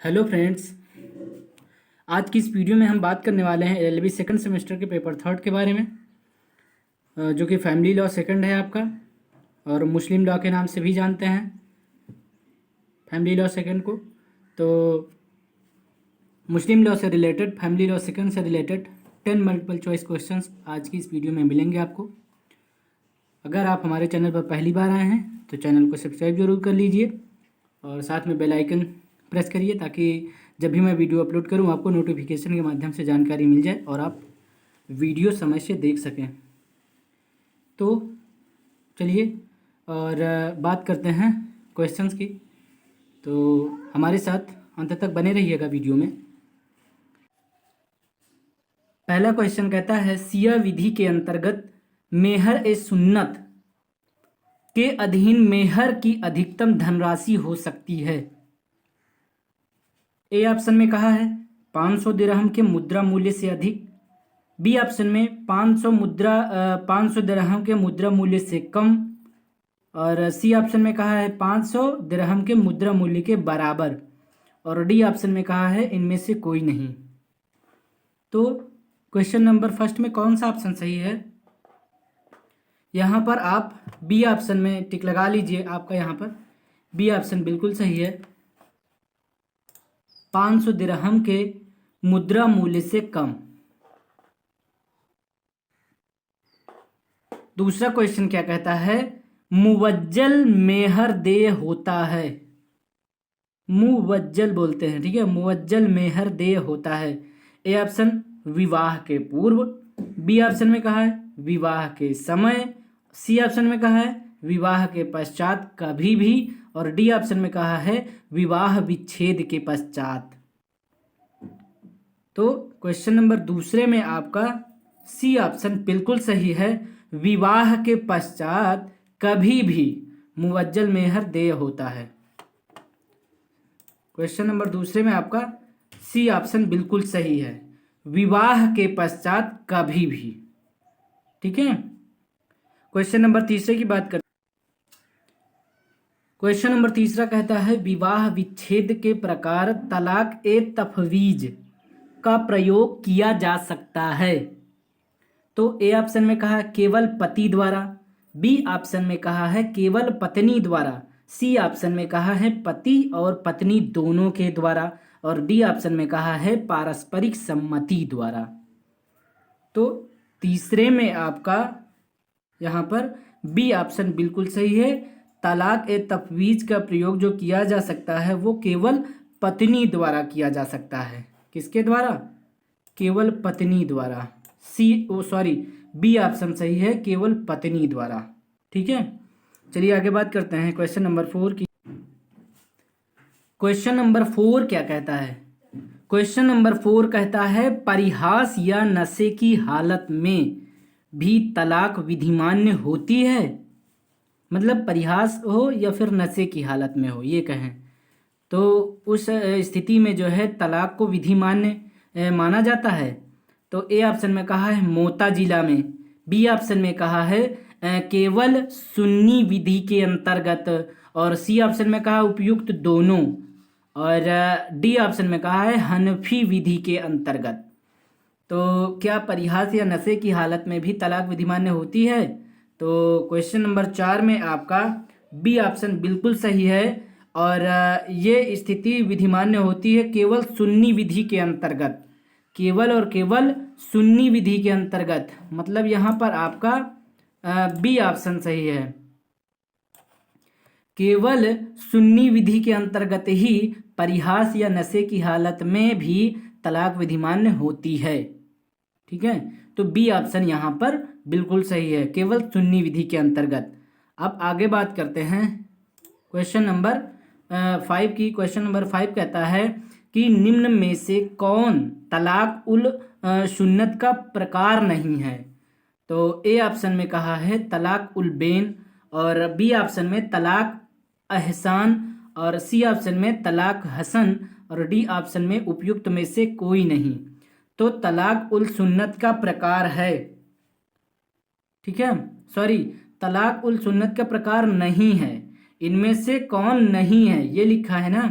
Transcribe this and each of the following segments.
Hello friends. आज की इस वीडियो में हम बात करने वाले हैं एलएलबी सेकंड सेमेस्टर के पेपर थर्ड के बारे में, जो कि फैमिली लॉ सेकंड है आपका, और मुस्लिम लॉ के नाम से भी जानते हैं फैमिली लॉ सेकंड को। तो मुस्लिम लॉ से रिलेटेड, फैमिली लॉ सेकंड से रिलेटेड 10 मल्टीपल चॉइस क्वेश्चंस आज की इस वीडियो में मिलेंगे आपको। अगर आप हमारे चैनल पर पहली बार आए हैं तो चैनल को सब्सक्राइब जरूर कर लीजिए और साथ में बेल आइकन प्रेस करिए ताकि जब भी मैं वीडियो अपलोड करूं आपको नोटिफिकेशन के माध्यम से जानकारी मिल जाए और आप वीडियो समय से देख सकें। तो चलिए और बात करते हैं क्वेश्चंस की। तो हमारे साथ अंत तक बने रहिएगा वीडियो में। पहला क्वेश्चन कहता है, सिया विधि के अंतर्गत मेहर ए सुन्नत के अधीन मेहर की अधिकतम धनराशि हो सकती है। ए ऑप्शन में कहा है 500 दिरहम के मुद्रा मूल्य से अधिक, बी ऑप्शन में 500 दिरहम के मुद्रा मूल्य से कम, और सी ऑप्शन में कहा है 500 दिरहम के मुद्रा मूल्य के बराबर, और डी ऑप्शन में कहा है इनमें से कोई नहीं। तो क्वेश्चन नंबर फर्स्ट में कौन सा ऑप्शन सही है? यहाँ पर आप बी ऑप्शन में टिक लगा लीजिए। आपका यहाँ पर बी ऑप्शन बिल्कुल सही है, 500 दिरहम के मुद्रा मूल्य से कम। दूसरा क्वेश्चन क्या कहता है, मुवज्जल मेहर देय होता है। मुवज्जल बोलते हैं, ठीक है, मुवज्जल मेहर देय होता है। ए ऑप्शन विवाह के पूर्व, बी ऑप्शन में कहा है विवाह के समय, सी ऑप्शन में कहा है विवाह के पश्चात कभी भी, और डी ऑप्शन में कहा है विवाह विच्छेद के पश्चात। तो क्वेश्चन नंबर दूसरे में आपका सी ऑप्शन बिल्कुल सही है, विवाह के पश्चात कभी भी मुवज्जल मेहर देय होता है। क्वेश्चन नंबर दूसरे में आपका सी ऑप्शन बिल्कुल सही है, विवाह के पश्चात कभी भी। ठीक है, क्वेश्चन नंबर तीसरे की बात करते। क्वेश्चन नंबर तीसरा कहता है, विवाह विच्छेद के प्रकार तलाक ए तफवीज का प्रयोग किया जा सकता है। तो ए ऑप्शन में कहा केवल पति द्वारा, बी ऑप्शन में कहा है केवल पत्नी द्वारा, सी ऑप्शन में कहा है पति और पत्नी दोनों के द्वारा, और डी ऑप्शन में कहा है पारस्परिक सम्मति द्वारा। तो तीसरे में आपका यहाँ पर बी ऑप्शन बिल्कुल सही है, तलाक ए तफवीज का प्रयोग जो किया जा सकता है वो केवल पत्नी द्वारा किया जा सकता है। किसके द्वारा? केवल पत्नी द्वारा। बी ऑप्शन सही है, केवल पत्नी द्वारा। ठीक है, चलिए आगे बात करते हैं क्वेश्चन नंबर 4 की। क्वेश्चन नंबर 4 क्या कहता है? क्वेश्चन नंबर 4 कहता है, परिहास या नशे की हालत में भी तलाक विधिमान्य होती है। मतलब परिहास हो या फिर नशे की हालत में हो, ये कहें तो उस स्थिति में जो है तलाक को विधिमान्य माना जाता है। तो ए ऑप्शन में कहा है मोता जिला में, बी ऑप्शन में कहा है केवल सुन्नी विधि के अंतर्गत, और सी ऑप्शन में कहा उपयुक्त दोनों, और डी ऑप्शन में कहा है हनफी विधि के अंतर्गत। तो क्या परिहास या नशे की हालत में भी तलाक विधिमान्य होती है? तो क्वेश्चन नंबर 4 में आपका बी ऑप्शन बिल्कुल सही है, और ये स्थिति विधिमान्य होती है केवल सुन्नी विधि के अंतर्गत, केवल और केवल सुन्नी विधि के अंतर्गत। मतलब यहाँ पर आपका बी ऑप्शन सही है, केवल सुन्नी विधि के अंतर्गत ही परिहास या नशे की हालत में भी तलाक विधिमान्य होती है। ठीक है, तो बी ऑप्शन यहाँ पर बिल्कुल सही है, केवल सुन्नी विधि के अंतर्गत। अब आगे बात करते हैं क्वेश्चन नंबर 5 की। क्वेश्चन नंबर 5 कहता है कि निम्न में से कौन तलाक उल सुन्नत का प्रकार नहीं है? तो ए ऑप्शन में कहा है तलाक उल बेन, और बी ऑप्शन में तलाक अहसान, और सी ऑप्शन में तलाक हसन, और डी ऑप्शन में उपयुक्त में से कोई नहीं। तो तलाक उल सुन्नत का प्रकार है, ठीक है, तलाक उल सुन्नत का प्रकार नहीं है। इनमें से कौन नहीं है ये लिखा है ना,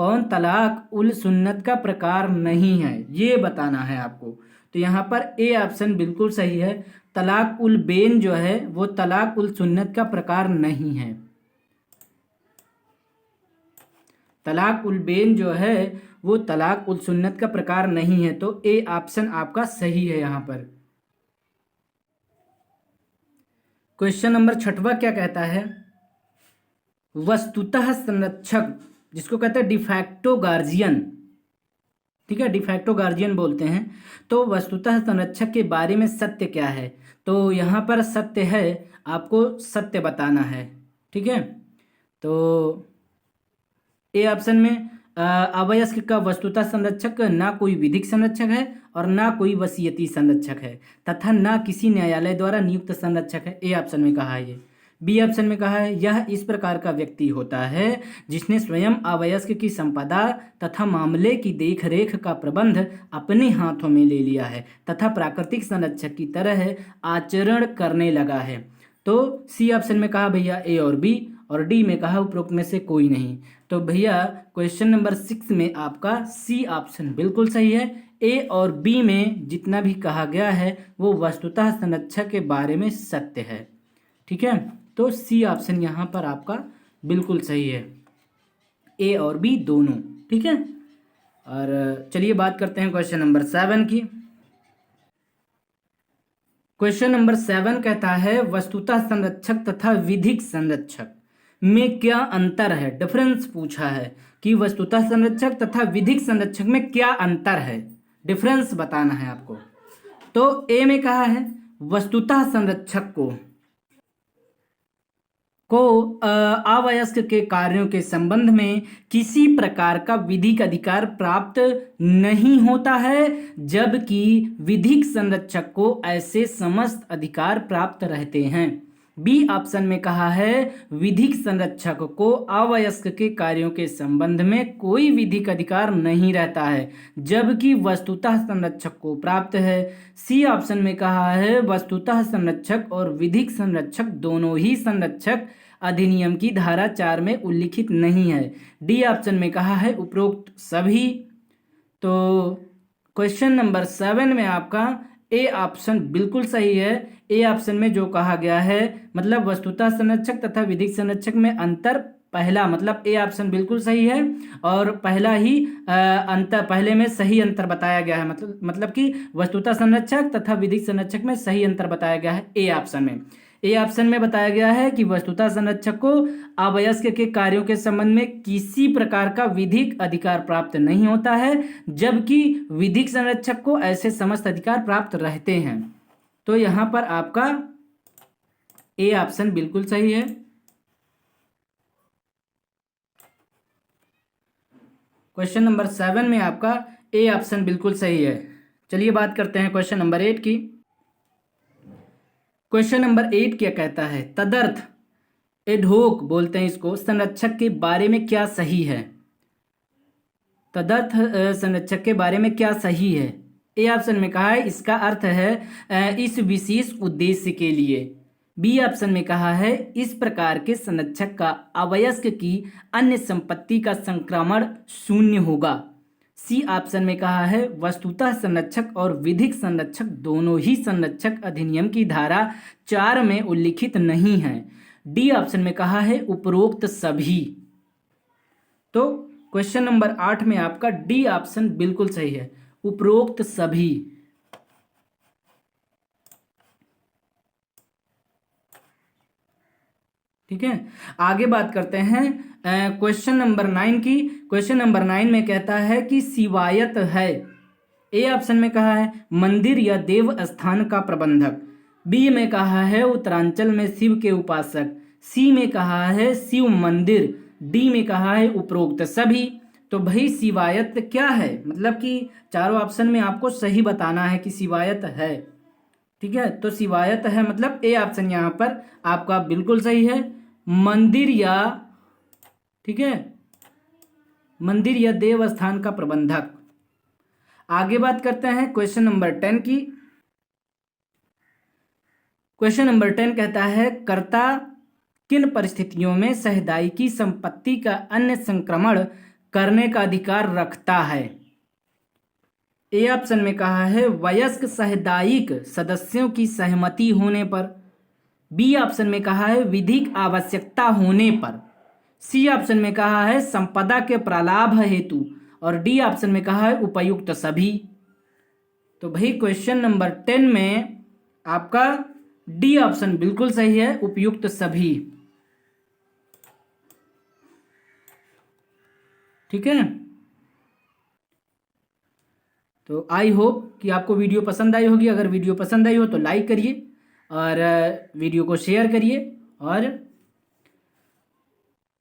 कौन तलाक उल सुन्नत का प्रकार नहीं है, ये बताना है आपको। तो यहाँ पर ए ऑप्शन बिल्कुल सही है। तलाक उल बेन जो है वो तलाक उल सुन्नत का प्रकार नहीं है। तलाक उल बेन जो है वो तलाक उल सुन्नत का प्रकार नहीं है। तो ए ऑप्शन आपका सही है यहाँ पर। क्वेश्चन नंबर 6वां क्या कहता है? वस्तुतः संरक्षक, जिसको कहते हैं डिफैक्टो गार्जियन, ठीक है, डिफैक्टो गार्जियन बोलते हैं। तो वस्तुतः संरक्षक के बारे में सत्य क्या है? तो यहाँ पर सत्य है, आपको सत्य बताना है, ठीक है। तो ए ऑप्शन में अवयस्क का वस्तुतः संरक्षक ना कोई विधिक संरक्षक है और ना कोई वसीयती संरक्षक है तथा ना किसी न्यायालय द्वारा नियुक्त संरक्षक है। ए ऑप्शन में कहा है ये। बी ऑप्शन में कहा है यह इस प्रकार का व्यक्ति होता है जिसने स्वयं अवयस्क की संपदा तथा मामले की देखरेख का प्रबंध अपने हाथों में ले लिया है तथा प्राकृतिक संरक्षक की तरह आचरण करने लगा है। तो सी ऑप्शन में कहा भैया ए और बी, और डी में कहा उपरोक्त में से कोई नहीं। तो भैया क्वेश्चन नंबर 6 में आपका सी ऑप्शन बिल्कुल सही है। ए और बी में जितना भी कहा गया है वो वस्तुतः संरक्षक के बारे में सत्य है, ठीक है। तो सी ऑप्शन यहाँ पर आपका बिल्कुल सही है, ए और बी दोनों, ठीक है। और चलिए बात करते हैं क्वेश्चन नंबर 7 की। क्वेश्चन नंबर 7 कहता है वस्तुतः संरक्षक तथा विधिक संरक्षक में क्या अंतर है? डिफरेंस पूछा है कि वस्तुतः संरक्षक तथा विधिक संरक्षक में क्या अंतर है, डिफरेंस बताना है आपको। तो ए में कहा है वस्तुतः संरक्षक को अवयस्क के कार्यों के संबंध में किसी प्रकार का विधिक अधिकार प्राप्त नहीं होता है, जबकि विधिक संरक्षक को ऐसे समस्त अधिकार प्राप्त रहते हैं। बी ऑप्शन में कहा है विधिक संरक्षक को अवयस्क के कार्यों के संबंध में कोई विधिक अधिकार नहीं रहता है, जबकि वस्तुतः संरक्षक को प्राप्त है। सी ऑप्शन में कहा है वस्तुतः संरक्षक और विधिक संरक्षक दोनों ही संरक्षक अधिनियम की धारा 4 में उल्लिखित नहीं है। डी ऑप्शन में कहा है उपरोक्त सभी। तो क्वेश्चन नंबर 7 में आपका ए ऑप्शन बिल्कुल सही है। ए ऑप्शन में जो कहा गया है मतलब वस्तुतः संरक्षक तथा विधिक संरक्षक में अंतर, पहला मतलब ए ऑप्शन बिल्कुल सही है और पहला ही अंतर, पहले में सही अंतर बताया गया है, मतलब कि वस्तुतः संरक्षक तथा विधिक संरक्षक में सही अंतर बताया गया है ए ऑप्शन में। ए ऑप्शन में बताया गया है कि वस्तुतः संरक्षक को अवयस्क के कार्यों के संबंध में किसी प्रकार का विधिक अधिकार प्राप्त नहीं होता है, जबकि विधिक संरक्षक को ऐसे समस्त अधिकार प्राप्त रहते हैं। तो यहाँ पर आपका ए ऑप्शन बिल्कुल सही है। क्वेश्चन नंबर 7 में आपका ए ऑप्शन बिल्कुल सही है। चलिए बात करते हैं क्वेश्चन नंबर 8 की। क्वेश्चन नंबर 8 क्या कहता है? तदर्थ एडहोक बोलते हैं इसको, संरक्षक के बारे में क्या सही है? तदर्थ संरक्षक के बारे में क्या सही है? ए ऑप्शन में कहा है इसका अर्थ है इस विशेष उद्देश्य के लिए। बी ऑप्शन में कहा है इस प्रकार के संरक्षक का अवयस्क की अन्य संपत्ति का संक्रमण शून्य होगा। सी ऑप्शन में कहा है वस्तुतः संरक्षक और विधिक संरक्षक दोनों ही संरक्षक अधिनियम की धारा 4 में उल्लिखित नहीं है। डी ऑप्शन में कहा है उपरोक्त सभी। तो क्वेश्चन नंबर 8 में आपका डी ऑप्शन बिल्कुल सही है, उपरोक्त सभी। ठीक है, आगे बात करते हैं क्वेश्चन नंबर 9 की। क्वेश्चन नंबर 9 में कहता है कि सिवायत है। ए ऑप्शन में कहा है मंदिर या देव स्थान का प्रबंधक। बी में कहा है उत्तरांचल में शिव के उपासक। सी में कहा है शिव मंदिर। डी में कहा है उपरोक्त सभी। तो भाई सिवायत क्या है, मतलब कि चारों ऑप्शन में आपको सही बताना है कि सिवायत है। ठीक है, तो सिवायत है मतलब ए ऑप्शन यहाँ पर आपका बिल्कुल सही है, मंदिर या, ठीक है, मंदिर या देव स्थान का प्रबंधक। आगे बात करते हैं क्वेश्चन नंबर 10 की। क्वेश्चन नंबर 10 कहता है कर्ता किन परिस्थितियों में सहदाई की संपत्ति का अन्य संक्रमण करने का अधिकार रखता है? ए ऑप्शन में कहा है वयस्क सामुदायिक सदस्यों की सहमति होने पर, बी ऑप्शन में कहा है विधिक आवश्यकता होने पर, सी ऑप्शन में कहा है संपदा के प्रलाभ हेतु, और डी ऑप्शन में कहा है उपयुक्त सभी। तो भाई क्वेश्चन नंबर 10 में आपका डी ऑप्शन बिल्कुल सही है, उपयुक्त सभी। ठीक है, तो आई होप कि आपको वीडियो पसंद आई होगी। अगर वीडियो पसंद आई हो तो लाइक करिए और वीडियो को शेयर करिए, और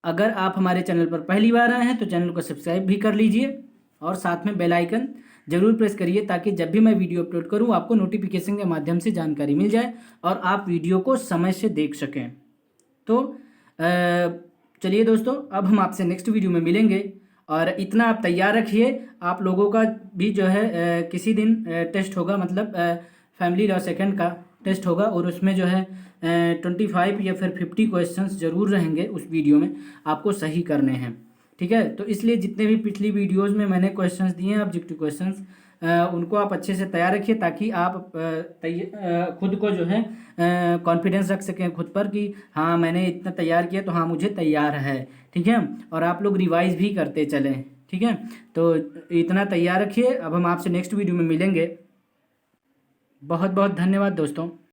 अगर आप हमारे चैनल पर पहली बार आए हैं तो चैनल को सब्सक्राइब भी कर लीजिए और साथ में बेल आइकन जरूर प्रेस करिए, ताकि जब भी मैं वीडियो अपलोड करूं आपको नोटिफिकेशन के माध्यम से जानकारी मिल जाए और आप वीडियो को समय से देख सकें। तो चलिए दोस्तों, अब हम आपसे नेक्स्ट वीडियो में मिलेंगे, और इतना आप तैयार रखिए। आप लोगों का भी जो है किसी दिन टेस्ट होगा, मतलब फैमिली लॉ सेकंड का टेस्ट होगा, और उसमें जो है 25 या फिर 50 क्वेश्चंस जरूर रहेंगे उस वीडियो में, आपको सही करने हैं। ठीक है, तो इसलिए जितने भी पिछली वीडियोस में मैंने क्वेश्चंस दिए हैं ऑब्जेक्टिव क्वेश्चंस, उनको आप अच्छे से तैयार रखिए, ताकि आप खुद को जो है कॉन्फिडेंस रख सकें खुद पर कि हाँ मैंने इतना तैयार किया तो हाँ मुझे तैयार है। ठीक है, और आप लोग रिवाइज भी करते चलें। ठीक है, तो इतना तैयार रखिए। अब हम आपसे नेक्स्ट वीडियो में मिलेंगे। बहुत बहुत धन्यवाद दोस्तों।